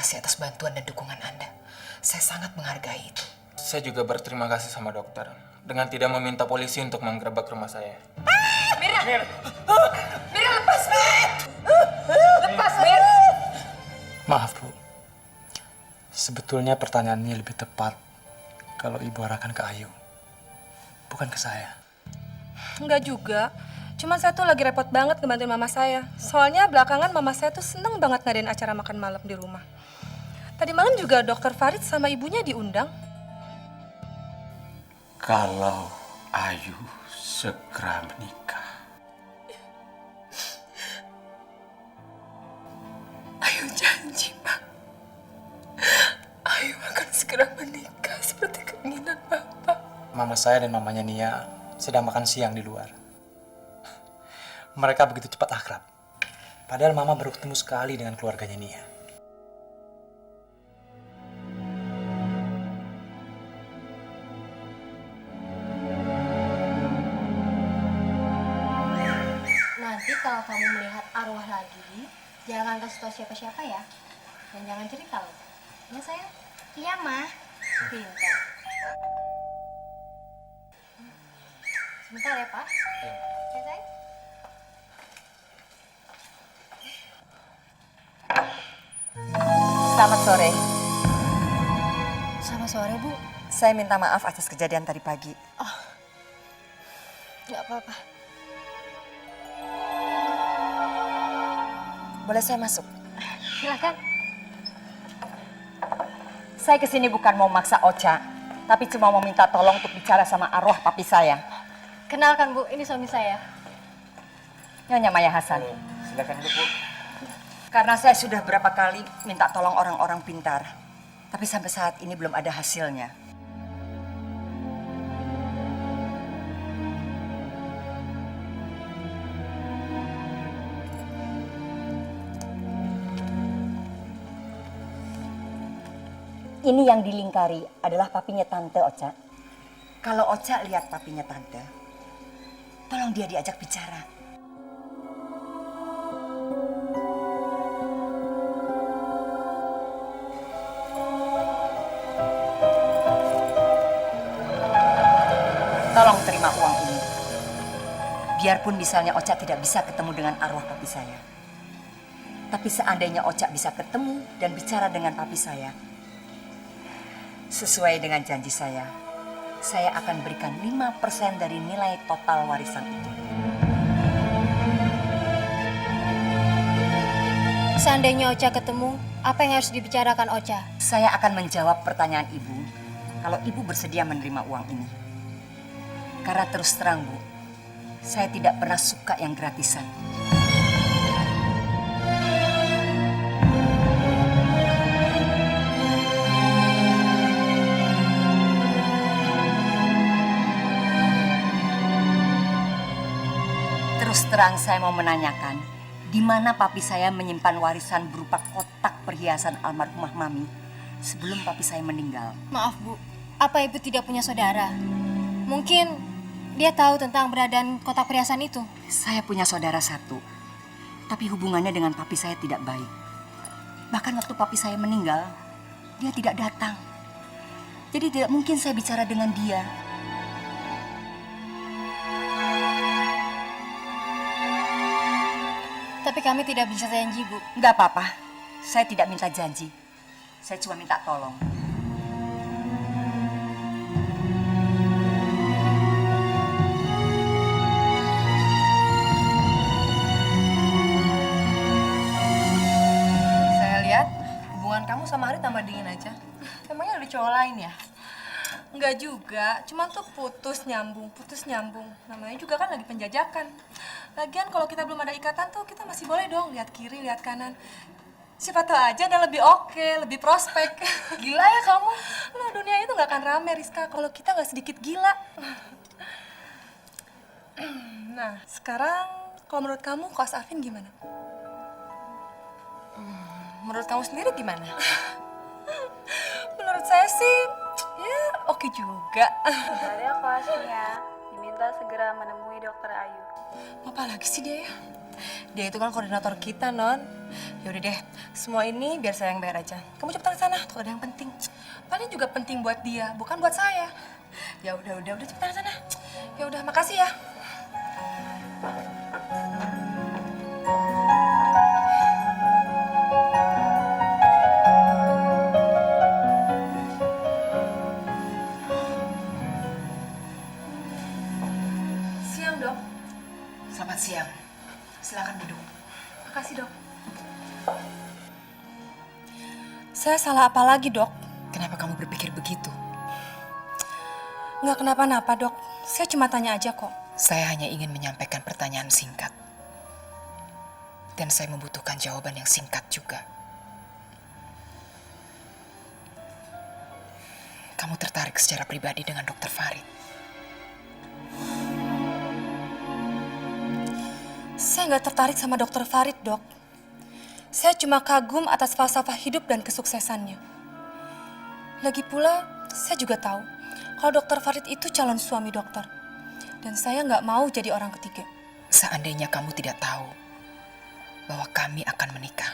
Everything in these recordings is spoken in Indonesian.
kasih atas bantuan dan dukungan Anda. Saya sangat menghargai itu. Saya juga berterima kasih sama dokter dengan tidak meminta polisi untuk menggerebek rumah saya. Mira! Mira, lepas, Mir! Lepas, Mir! Maaf, Bu. Sebetulnya pertanyaannya lebih tepat kalau Ibu arahkan ke Ayu, bukan ke saya. Enggak juga. Cuma saya tuh lagi repot banget ngebantuin mama saya. Soalnya belakangan mama saya tuh seneng banget ngadain acara makan malam di rumah. Tadi malam juga dokter Farid sama ibunya diundang. Kalau Ayu segera menikah. Ayu janji, Pak. Ayu akan segera menikah seperti keinginan Bapak. Mama saya dan mamanya Nia sedang makan siang di luar. Mereka begitu cepat akrab. Padahal Mama baru ketemu sekali dengan keluarganya Nia. Nanti kalau kamu melihat arwah lagi, jangan kasih tahu siapa-siapa ya. Dan jangan cerita loh. Ya sayang? Iya, Mah. Pintar. Sebentar ya, Pak. Ya, sayang? Selamat sore. Selamat sore, Bu. Saya minta maaf atas kejadian tadi pagi. Nggak apa-apa. Boleh saya masuk? Silakan. Saya kesini bukan mau maksa Ocha, tapi cuma mau minta tolong untuk bicara sama arwah papi saya. Kenalkan, Bu. Ini suami saya. Nyonya Maya Hasan. Silakan duduk, Bu. Karena saya sudah berapa kali minta tolong orang-orang pintar, tapi sampai saat ini belum ada hasilnya. Ini yang dilingkari adalah papinya Tante Ocha. Kalau Ocha lihat papinya Tante, tolong dia diajak bicara. Tolong terima uang ini. Biarpun misalnya Ocha tidak bisa ketemu dengan arwah papi saya. Tapi seandainya Ocha bisa ketemu dan bicara dengan papi saya, sesuai dengan janji saya akan berikan 5% dari nilai total warisan itu. Seandainya Ocha ketemu, apa yang harus dibicarakan Ocha? Saya akan menjawab pertanyaan Ibu kalau Ibu bersedia menerima uang ini. Karena terus terang, Bu, saya tidak pernah suka yang gratisan. Terus terang saya mau menanyakan, di mana papi saya menyimpan warisan berupa kotak perhiasan almarhumah Mami sebelum papi saya meninggal? Maaf, Bu. Apa Ibu tidak punya saudara? Mungkin dia tahu tentang keberadaan kotak perhiasan itu. Saya punya saudara satu, tapi hubungannya dengan papi saya tidak baik. Bahkan waktu papi saya meninggal, dia tidak datang. Jadi tidak mungkin saya bicara dengan dia. Tapi kami tidak bisa janji, Bu. Enggak apa-apa, saya tidak minta janji. Saya cuma minta tolong. Hubungan kamu sama Ari tambah dingin aja. Emangnya ada cowok lain ya? Enggak juga, cuma tuh putus nyambung. Namanya juga kan lagi penjajakan. Lagian kalau kita belum ada ikatan tuh kita masih boleh dong lihat kiri, lihat kanan. Siapa tahu aja ada lebih oke, lebih prospek. Gila ya kamu? Loh, dunia itu nggak akan rame, Rizka, kalau kita nggak sedikit gila. Nah, sekarang kalau menurut kamu Kos Arvin gimana? Menurut kamu sendiri gimana? Menurut saya sih, ya oke juga. Saya Koasnya diminta segera menemui Dokter Ayu. Apa lagi sih dia ya? Dia itu kan koordinator kita, Non. Yaudah deh, semua ini biar saya yang bayar aja. Kamu cepetan ke sana, tuh ada yang penting. Paling juga penting buat dia, bukan buat saya. Ya udah cepetan ke sana. Ya udah, makasih ya. Siang, Dok. Selamat siang. Silakan duduk. Makasih, Dok. Saya salah apa lagi, Dok? Kenapa kamu berpikir begitu? Nggak kenapa-napa, Dok. Saya cuma tanya aja kok. Saya hanya ingin menyampaikan pertanyaan singkat. Dan saya membutuhkan jawaban yang singkat juga. Kamu tertarik secara pribadi dengan Dokter Farid? Saya nggak tertarik sama Dokter Farid, Dok. Saya cuma kagum atas falsafah hidup dan kesuksesannya. Lagi pula, saya juga tahu kalau Dokter Farid itu calon suami dokter. Dan saya nggak mau jadi orang ketiga. Seandainya kamu tidak tahu bahwa kami akan menikah,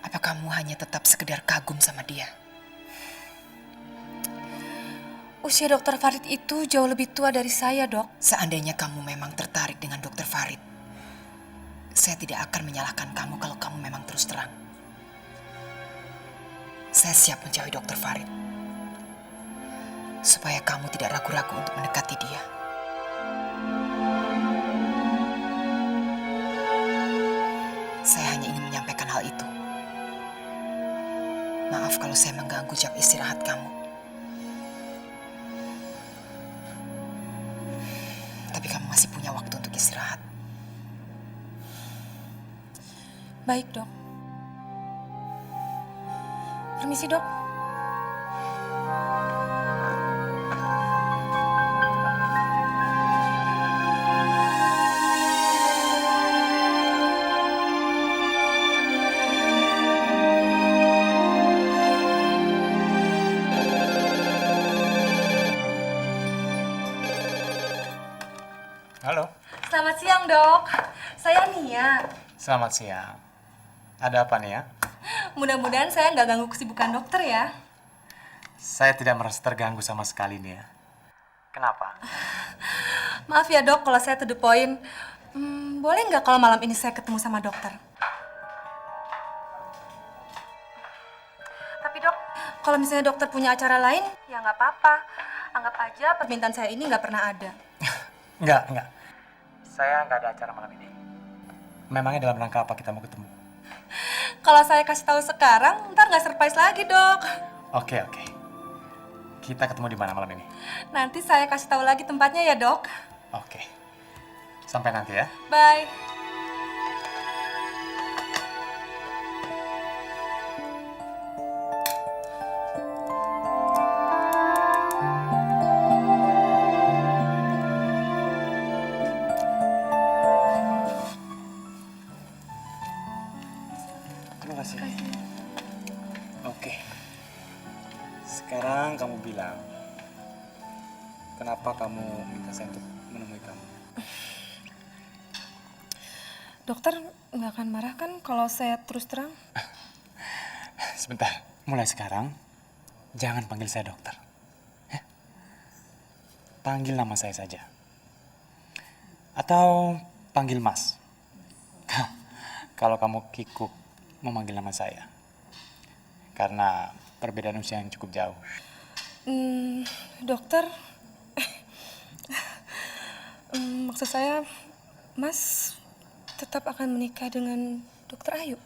apa kamu hanya tetap sekedar kagum sama dia? Usia Dokter Farid itu jauh lebih tua dari saya, Dok. Seandainya kamu memang tertarik dengan Dokter Farid, saya tidak akan menyalahkan kamu kalau kamu memang terus terang. Saya siap menjauhi Dokter Farid, supaya kamu tidak ragu-ragu untuk mendekati dia. Saya hanya ingin menyampaikan hal itu. Maaf kalau saya mengganggu jam istirahat kamu. Tapi kamu masih punya waktu untuk istirahat. Baik, Dok. Permisi, Dok. Halo. Selamat siang, Dok. Saya Nia. Selamat siang. Ada apa nih ya? Mudah-mudahan saya nggak ganggu kesibukan dokter ya. Saya tidak merasa terganggu sama sekali nih ya. Kenapa? Maaf ya, Dok, kalau saya to the point. Boleh nggak kalau malam ini saya ketemu sama dokter? Tapi, Dok, kalau misalnya dokter punya acara lain, ya nggak apa-apa. Anggap aja permintaan saya ini nggak pernah ada. Enggak. Saya nggak ada acara malam ini. Memangnya dalam rangka apa kita mau ketemu? Kalau saya kasih tahu sekarang, ntar nggak surprise lagi, Dok. Oke. Kita ketemu di mana malam ini? Nanti saya kasih tahu lagi tempatnya ya, Dok. Oke. Sampai nanti ya. Bye. Terima kasih. Oke. Sekarang kamu bilang, kenapa kamu minta saya untuk menemui kamu? Dokter nggak akan marah kan kalau saya terus terang? Sebentar, mulai sekarang jangan panggil saya dokter. Ya? Panggil nama saya saja. Atau panggil Mas. Kalau kamu kikuk memanggil nama saya. Karena perbedaan usia yang cukup jauh. Dokter, maksud saya, Mas tetap akan menikah dengan Dokter Ayu.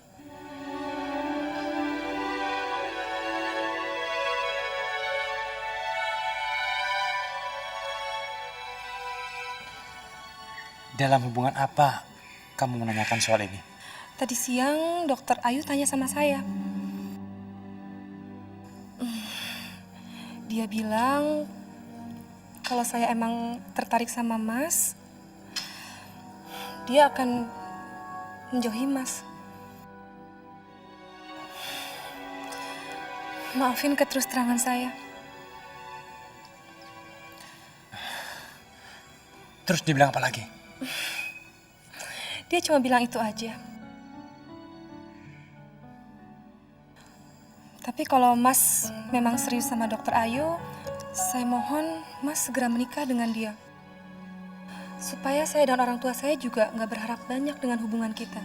Dalam hubungan apa kamu menanyakan soal ini? Tadi siang Dokter Ayu tanya sama saya. Dia bilang kalau saya emang tertarik sama Mas, dia akan menjauhi Mas. Maafin keterus-terangan saya. Terus dibilang apa lagi? Dia cuma bilang itu aja. Tapi kalau Mas memang serius sama Dokter Ayu, saya mohon Mas segera menikah dengan dia. Supaya saya dan orang tua saya juga nggak berharap banyak dengan hubungan kita.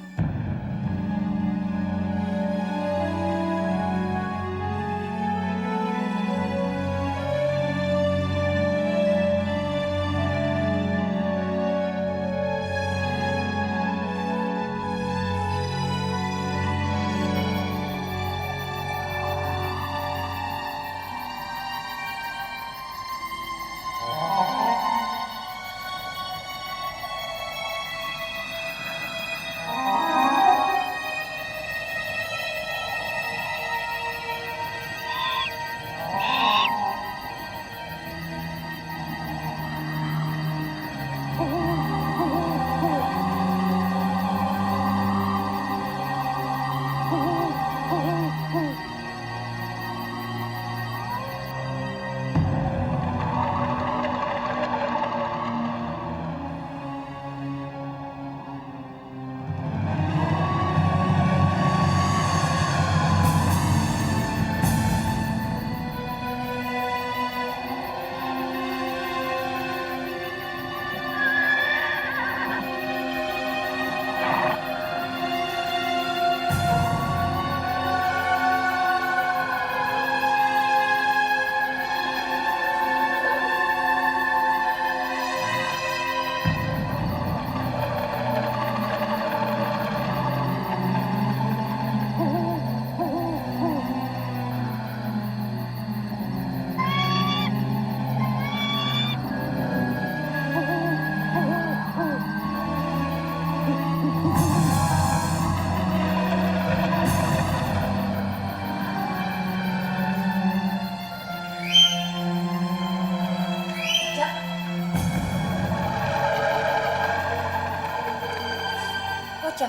Ocha,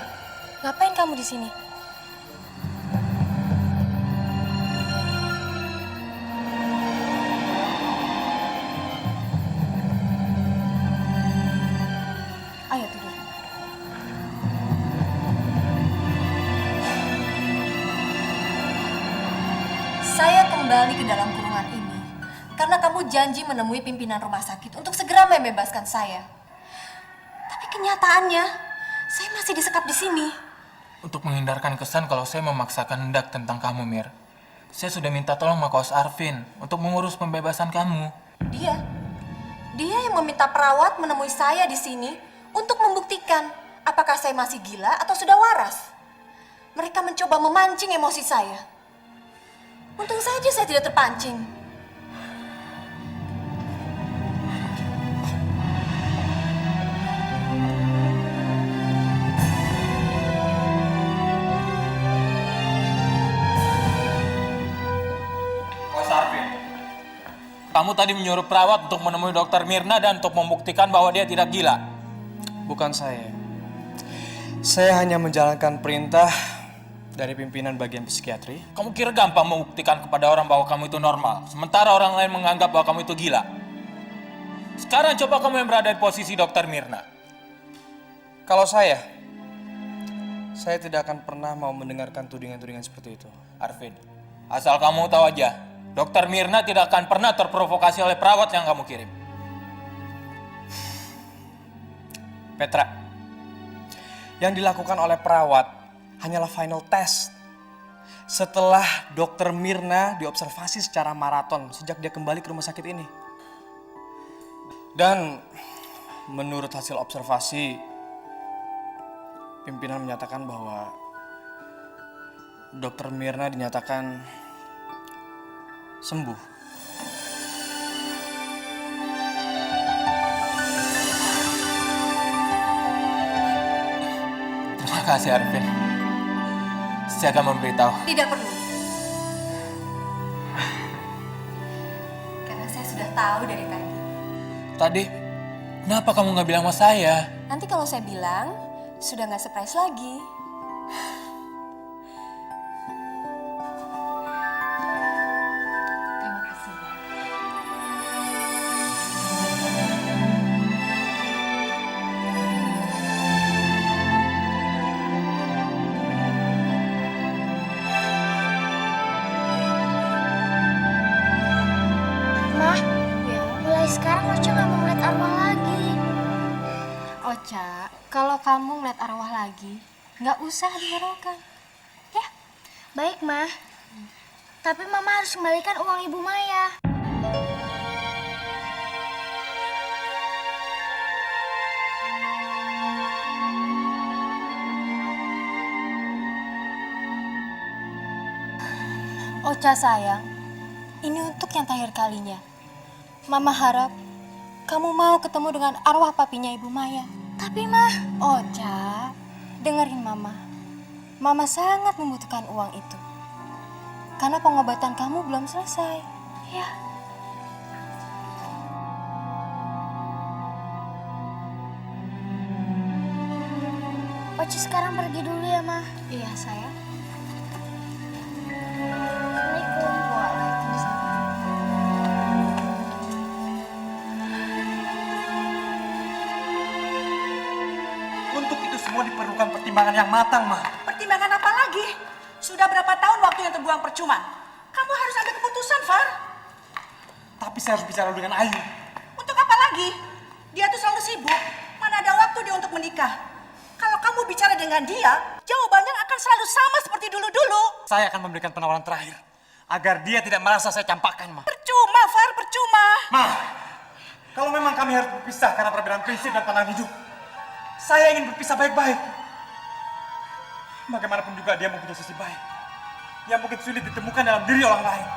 ngapain kamu di sini? Ayo tidur. Saya kembali ke dalam kurungan ini karena kamu janji menemui pimpinan rumah sakit untuk segera membebaskan saya. Tapi kenyataannya, saya masih disekap di sini. Untuk menghindarkan kesan kalau saya memaksakan hendak tentang kamu, Mir. Saya sudah minta tolong sama Kos Arvin untuk mengurus pembebasan kamu. Dia yang meminta perawat menemui saya di sini untuk membuktikan apakah saya masih gila atau sudah waras. Mereka mencoba memancing emosi saya. Untung saja saya tidak terpancing. Kos Arvin, kamu tadi menyuruh perawat untuk menemui Dokter Mirna dan untuk membuktikan bahwa dia tidak gila. Bukan saya. Saya hanya menjalankan perintah dari pimpinan bagian psikiatri. Kamu kira gampang membuktikan kepada orang bahwa kamu itu normal, sementara orang lain menganggap bahwa kamu itu gila. Sekarang coba kamu yang berada di posisi Dokter Mirna. Kalau saya tidak akan pernah mau mendengarkan tudingan-tudingan seperti itu. Arvin, asal kamu tahu aja, Dokter Mirna tidak akan pernah terprovokasi oleh perawat yang kamu kirim. Petra, yang dilakukan oleh perawat hanyalah final test. Setelah Dokter Mirna diobservasi secara maraton sejak dia kembali ke rumah sakit ini. Dan menurut hasil observasi, pimpinan menyatakan bahwa Dokter Mirna dinyatakan sembuh. Terima kasih Arvin. Saya akan memberitahu. Tidak perlu. Karena saya sudah tahu dari tadi. Tadi, kenapa kamu nggak bilang sama saya? Nanti kalau saya bilang, sudah nggak surprise lagi. Terima kasih ya. Ocha, kalau kamu ngeliat arwah lagi, nggak usah diharapkan. Ya, baik, Ma. Tapi Mama harus kembalikan uang Ibu Maya. Ocha sayang, ini untuk yang terakhir kalinya. Mama harap kamu mau ketemu dengan arwah papinya Ibu Maya. Tapi Mah, Ocha, dengerin Mama. Mama sangat membutuhkan uang itu. Karena pengobatan kamu belum selesai. Ya. Ocha sekarang pergi dulu ya, Mah. Iya, sayang. Assalamualaikum. Waalaikumsalam. Untuk itu semua diperlukan pertimbangan yang matang, Ma. Pertimbangan apa lagi? Sudah berapa tahun waktu yang terbuang percuma? Kamu harus ambil keputusan, Far. Tapi saya harus bicara dengan Ayu. Untuk apa lagi? Dia tuh selalu sibuk. Mana ada waktu dia untuk menikah? Kalau kamu bicara dengan dia, jawabannya akan selalu sama seperti dulu-dulu. Saya akan memberikan penawaran terakhir. Agar dia tidak merasa saya campakkan, Ma. Percuma, Far, percuma. Ma, kalau memang kami harus berpisah karena perbedaan prinsip dan pandangan hidup, saya ingin berpisah baik-baik. Bagaimanapun juga dia mempunyai sisi baik yang mungkin sulit ditemukan dalam diri orang lain.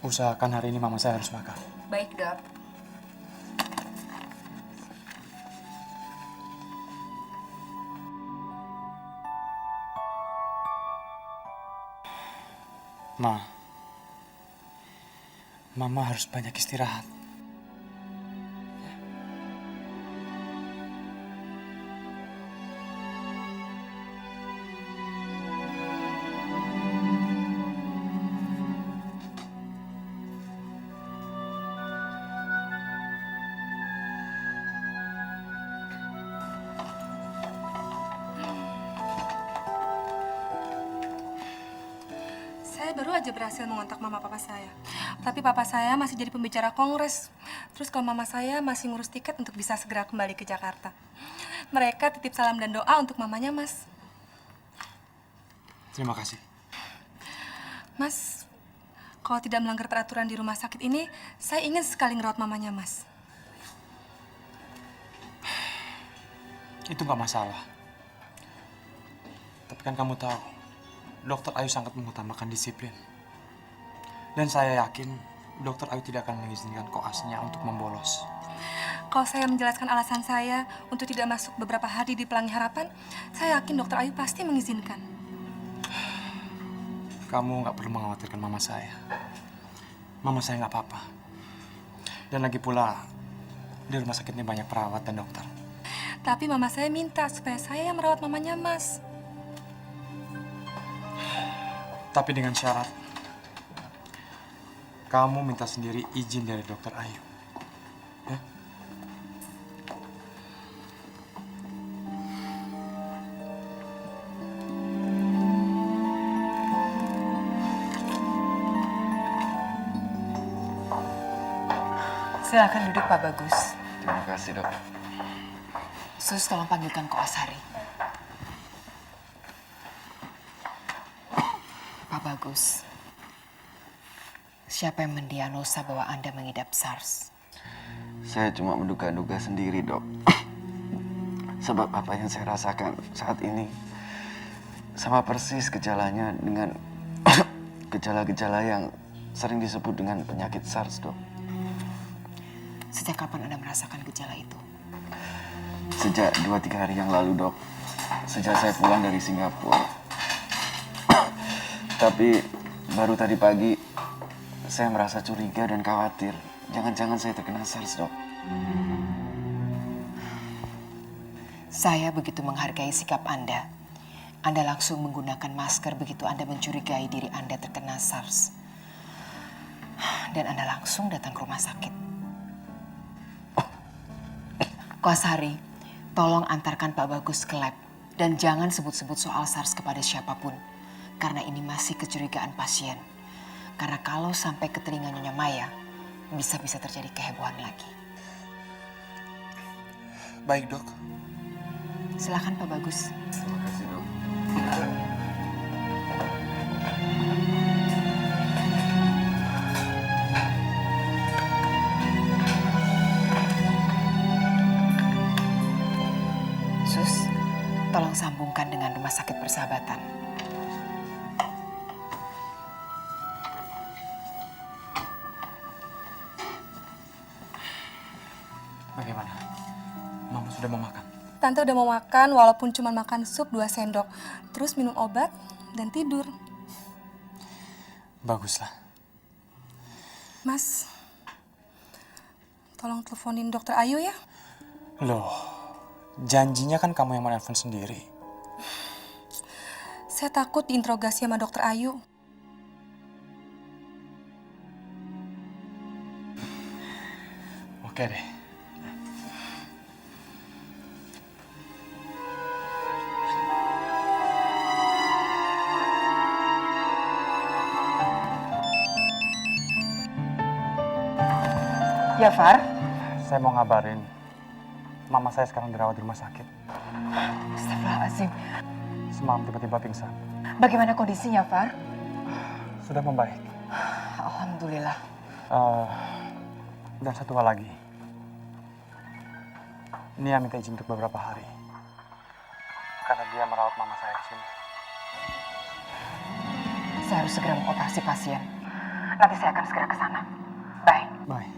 Usahakan hari ini mama saya harus makan. Baik, Dok. Mama harus banyak istirahat. Saya baru aja berhasil mengontak mama papa saya. Tapi papa saya masih jadi pembicara kongres. Terus kalau mama saya masih ngurus tiket untuk bisa segera kembali ke Jakarta. Mereka titip salam dan doa untuk mamanya, Mas. Terima kasih. Mas, kalau tidak melanggar peraturan di rumah sakit ini, saya ingin sekali ngerawat mamanya, Mas. Itu nggak masalah. Tapi kan kamu tahu, Dokter Ayu sangat mengutamakan disiplin. Dan saya yakin Dokter Ayu tidak akan mengizinkan koasnya untuk membolos. Kalau saya menjelaskan alasan saya untuk tidak masuk beberapa hari di Pelangi Harapan, saya yakin Dokter Ayu pasti mengizinkan. Kamu nggak perlu mengkhawatirkan mama saya. Mama saya nggak apa-apa. Dan lagi pula, di rumah sakit ini banyak perawat dan dokter. Tapi mama saya minta supaya saya yang merawat mamanya, Mas. Tapi dengan syarat, kamu minta sendiri izin dari Dokter Ayu. Ya? Silakan duduk, Pak Bagus. Terima kasih, Dok. Sus, tolong panggilkan Koas Hari. Pak Bagus, siapa yang mendiagnosa bahwa Anda mengidap SARS? Saya cuma menduga-duga sendiri, Dok. Sebab apa yang saya rasakan saat ini sama persis gejalanya dengan gejala-gejala yang sering disebut dengan penyakit SARS, Dok. Sejak kapan Anda merasakan gejala itu? Sejak 2-3 hari yang lalu, Dok. Sejak saya pulang dari Singapura. Tapi baru tadi pagi saya merasa curiga dan khawatir. Jangan-jangan saya terkena SARS, Dok. Saya begitu menghargai sikap Anda. Anda langsung menggunakan masker begitu Anda mencurigai diri Anda terkena SARS. Dan Anda langsung datang ke rumah sakit. Kuasari, tolong antarkan Pak Bagus ke lab. Dan jangan sebut-sebut soal SARS kepada siapapun. Karena ini masih kecurigaan pasien. Karena kalau sampai ke telinga Nyonya Maya, bisa-bisa terjadi kehebohan lagi. Baik, Dok. Silakan Pak Bagus. Terima kasih, Dok. Sus, tolong sambungkan dengan Rumah Sakit Persahabatan. Bagaimana? Mama sudah mau makan? Tante udah mau makan walaupun cuma makan sup 2 sendok. Terus minum obat dan tidur. Baguslah. Mas, tolong teleponin dokter Ayu ya. Loh, janjinya kan kamu yang mau nelfon sendiri. Saya takut diinterogasi sama dokter Ayu. Oke deh. Ya, Far? Saya mau ngabarin, mama saya sekarang dirawat di rumah sakit. Astagfirullahaladzim. Semalam tiba-tiba pingsan. Bagaimana kondisinya, Far? Sudah membaik. Alhamdulillah. Dan satu hal lagi. Nia minta izin untuk beberapa hari. Karena dia merawat mama saya di sini. Saya harus segera mengoperasi pasien. Nanti saya akan segera ke sana. Bye. Bye.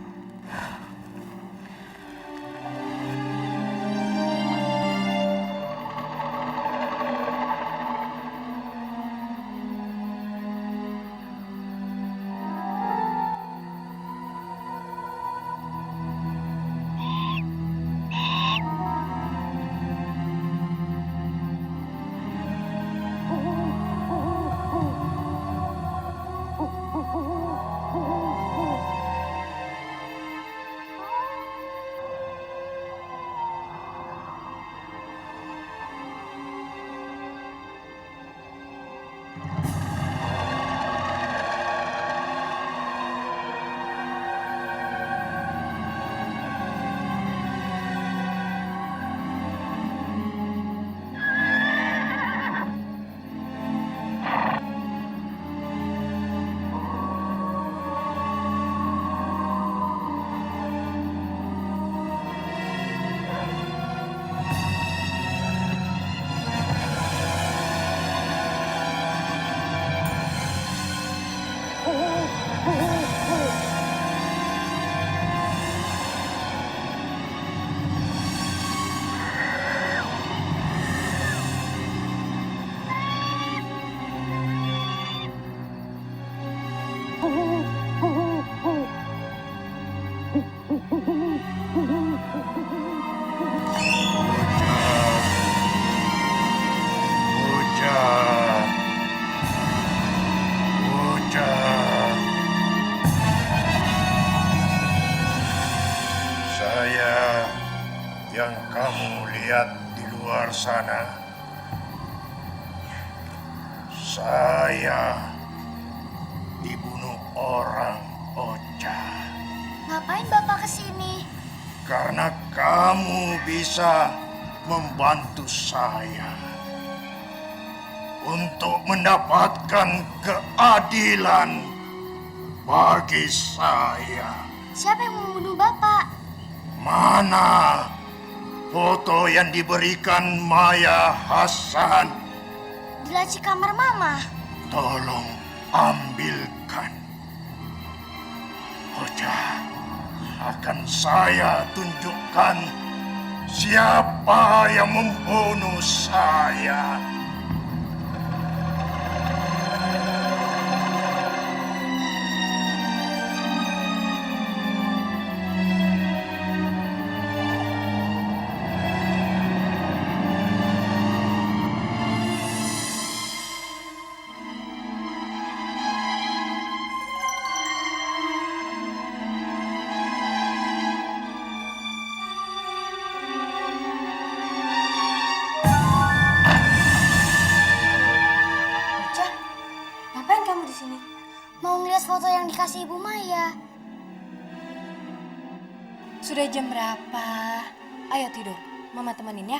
Yang kamu lihat di luar sana, saya dibunuh orang, Ocha. Ngapain Bapak kesini? Karena kamu bisa membantu saya untuk mendapatkan keadilan bagi saya. Siapa yang membunuh Bapak? Mana foto yang diberikan Maya Hasan? Di laci kamar Mama. Tolong ambilkan. Ocha, akan saya tunjukkan siapa yang membunuh saya. kamu di sini? Mau ngeliat foto yang dikasih Ibu Maya. Sudah jam berapa? Ayo tidur, Mama temenin ya.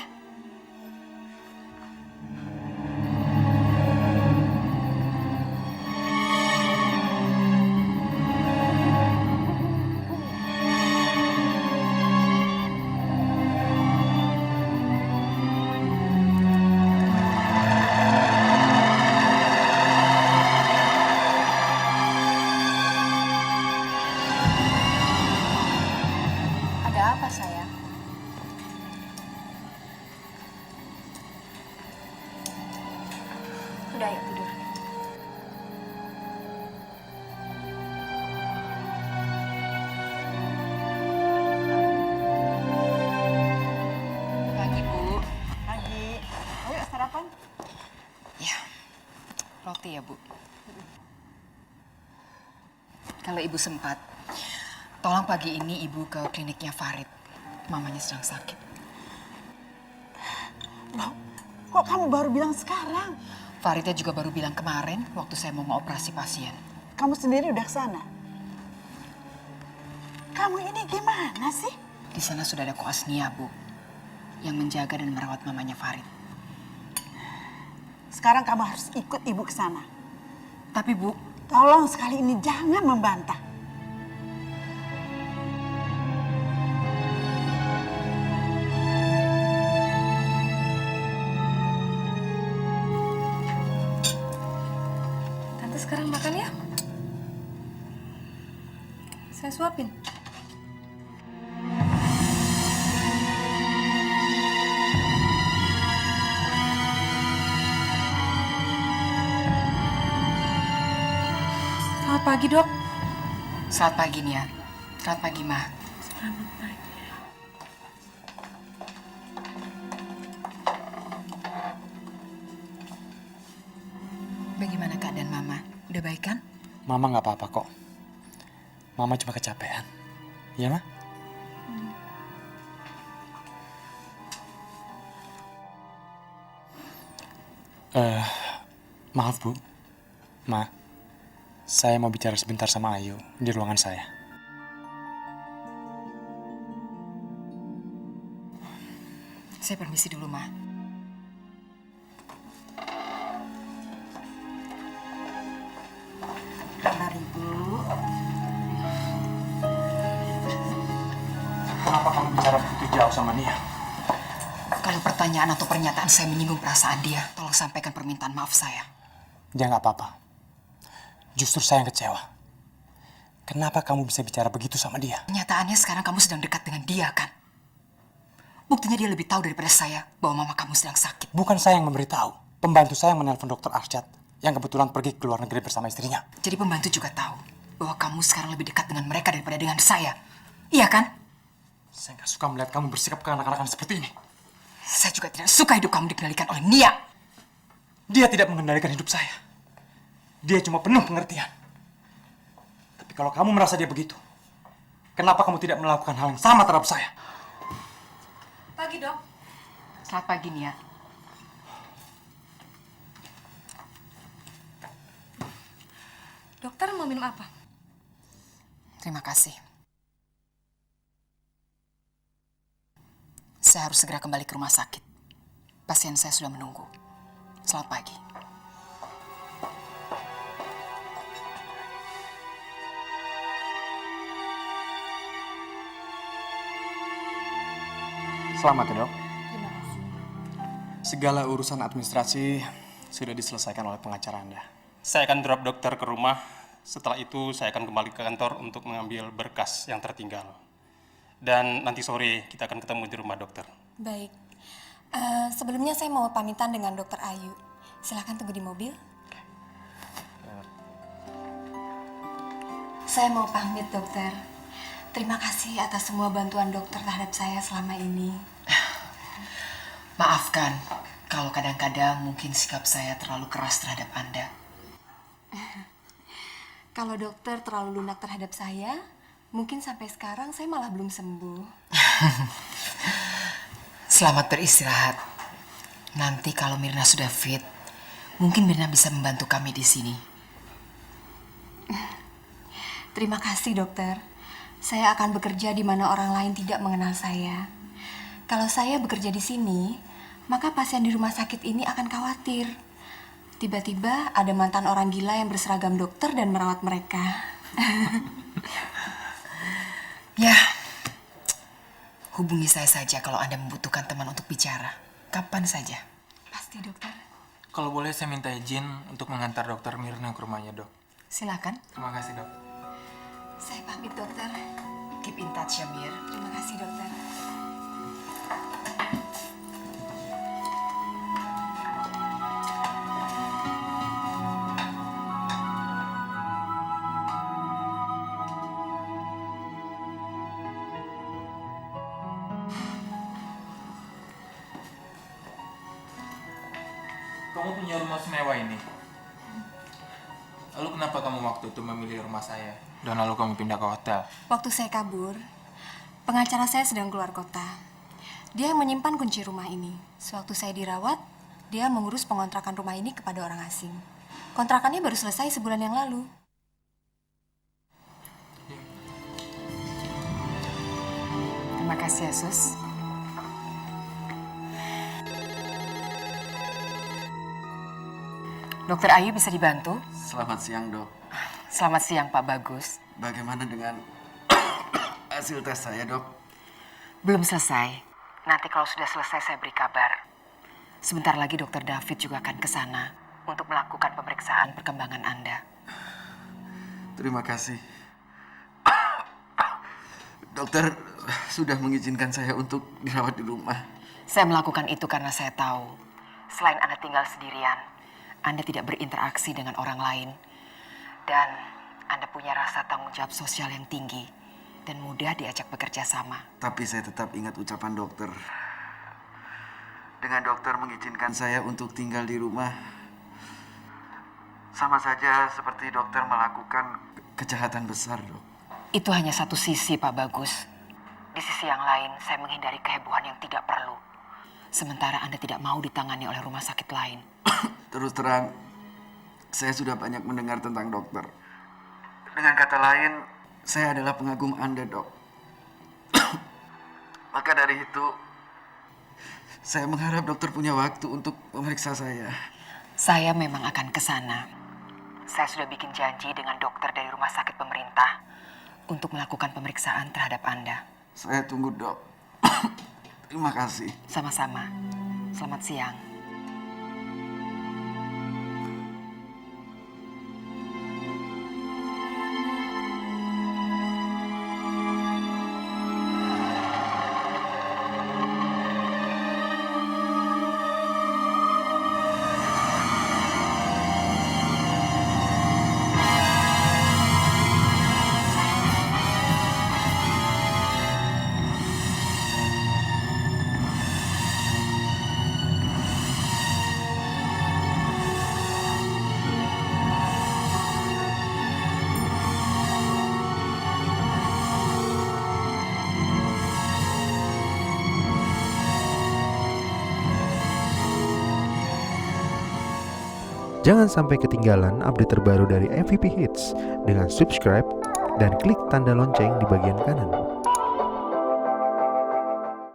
Ada apa sayang? Udah ayo tidur. Pagi, Bu. Pagi. Ayo sarapan. Ya, roti ya, Bu. Kalau Ibu sempat, tolong pagi ini Ibu ke kliniknya Farid. Mamanya sedang sakit. Loh, kok kamu baru bilang sekarang? Faridnya juga baru bilang kemarin waktu saya mau ngoperasi pasien. Kamu sendiri udah ke sana? Kamu ini gimana sih? Di sana sudah ada koas Nia, Bu, yang menjaga dan merawat mamanya Farid. Sekarang kamu harus ikut ibu ke sana. Tapi, Bu, Tolong sekali ini jangan membantah. Tante sekarang makan ya. Saya suapin. Selamat pagi, Dok. selamat pagi Nia. Selamat pagi, Ma. Selamat pagi. Bagaimana keadaan Mama? Udah baik kan? Mama nggak apa-apa kok. Mama cuma kecapean. Iya, Ma? Maaf, Bu. Ma, saya mau bicara sebentar sama Ayu di ruangan saya. Saya permisi dulu, Ma. Mari, Bu. Kenapa kamu bicara begitu jauh sama Nia? Kalau pertanyaan atau pernyataan saya menyinggung perasaan dia, tolong sampaikan permintaan maaf saya. Dia nggak apa-apa. Justru saya yang kecewa. Kenapa kamu bisa bicara begitu sama dia? Kenyataannya sekarang kamu sedang dekat dengan dia, kan? Buktinya dia lebih tahu daripada saya bahwa mama kamu sedang sakit. Bukan saya yang memberitahu. Pembantu saya yang menelpon Dokter Arsyad yang kebetulan pergi ke luar negeri bersama istrinya. Jadi pembantu juga tahu bahwa kamu sekarang lebih dekat dengan mereka daripada dengan saya. Iya kan? Saya nggak suka melihat kamu bersikap kekanak-kanakan seperti ini. Saya juga tidak suka hidup kamu dikendalikan oleh Nia. Dia tidak mengendalikan hidup saya. Dia cuma penuh pengertian. Tapi kalau kamu merasa dia begitu, kenapa kamu tidak melakukan hal yang sama terhadap saya? Pagi, Dok. Selamat pagi, Nia. Dokter mau minum apa? Terima kasih. Saya harus segera kembali ke rumah sakit. Pasien saya sudah menunggu. Selamat pagi. Selamat ya, Dok. Terima kasih. Segala urusan administrasi sudah diselesaikan oleh pengacara Anda. Saya akan drop dokter ke rumah. Setelah itu saya akan kembali ke kantor untuk mengambil berkas yang tertinggal. Dan nanti sore kita akan ketemu di rumah dokter. Baik. Sebelumnya saya mau pamitan dengan Dokter Ayu. Silakan tunggu di mobil. Saya mau pamit, Dokter. Terima kasih atas semua bantuan dokter terhadap saya selama ini. Maafkan kalau kadang-kadang mungkin sikap saya terlalu keras terhadap Anda. Kalau dokter terlalu lunak terhadap saya, mungkin sampai sekarang saya malah belum sembuh. Selamat beristirahat. Nanti kalau Mirna sudah fit, mungkin Mirna bisa membantu kami di sini. Terima kasih, dokter. Saya akan bekerja di mana orang lain tidak mengenal saya. Kalau saya bekerja di sini, maka pasien di rumah sakit ini akan khawatir. Tiba-tiba ada mantan orang gila yang berseragam dokter dan merawat mereka. Ya, hubungi saya saja kalau Anda membutuhkan teman untuk bicara. Kapan saja. Pasti, dokter. Kalau boleh saya minta izin untuk mengantar dokter Mirna ke rumahnya, Dok. Silakan. Terima kasih, Dok. Saya pamit, dokter. Keep in touch ya, Mir. Terima kasih, dokter. Kamu punya rumah semewah ini. Lalu kenapa kamu waktu itu memilih rumah saya? Dan lalu kamu pindah ke hotel? Waktu saya kabur, pengacara saya sedang keluar kota. Dia yang menyimpan kunci rumah ini. Sewaktu saya dirawat, dia mengurus pengontrakan rumah ini kepada orang asing. Kontrakannya baru selesai sebulan yang lalu. Terima kasih ya, Sus. Dokter Ayu bisa dibantu? Selamat siang, Dok. Selamat siang, Pak Bagus. Bagaimana dengan hasil tes saya, Dok? Belum selesai. Nanti kalau sudah selesai saya beri kabar. Sebentar lagi Dokter David juga akan ke sana untuk melakukan pemeriksaan perkembangan Anda. Terima kasih. Dokter sudah mengizinkan saya untuk dirawat di rumah. Saya melakukan itu karena saya tahu, selain Anda tinggal sendirian, Anda tidak berinteraksi dengan orang lain. Dan Anda punya rasa tanggung jawab sosial yang tinggi dan mudah diajak bekerja sama. Tapi saya tetap ingat ucapan dokter. Dengan dokter mengizinkan saya untuk tinggal di rumah, sama saja seperti dokter melakukan kejahatan besar, Dok. Itu hanya satu sisi, Pak Bagus. Di sisi yang lain, saya menghindari kehebohan yang tidak perlu. Sementara Anda tidak mau ditangani oleh rumah sakit lain. Terus terang, saya sudah banyak mendengar tentang dokter. Dengan kata lain, saya adalah pengagum Anda, Dok. Maka dari itu, saya mengharap dokter punya waktu untuk memeriksa saya. Saya memang akan ke sana. Saya sudah bikin janji dengan dokter dari rumah sakit pemerintah untuk melakukan pemeriksaan terhadap Anda. Saya tunggu, Dok. Terima kasih. Sama-sama. Selamat siang. Jangan sampai ketinggalan update terbaru dari MVP Hits dengan subscribe dan klik tanda lonceng di bagian kanan.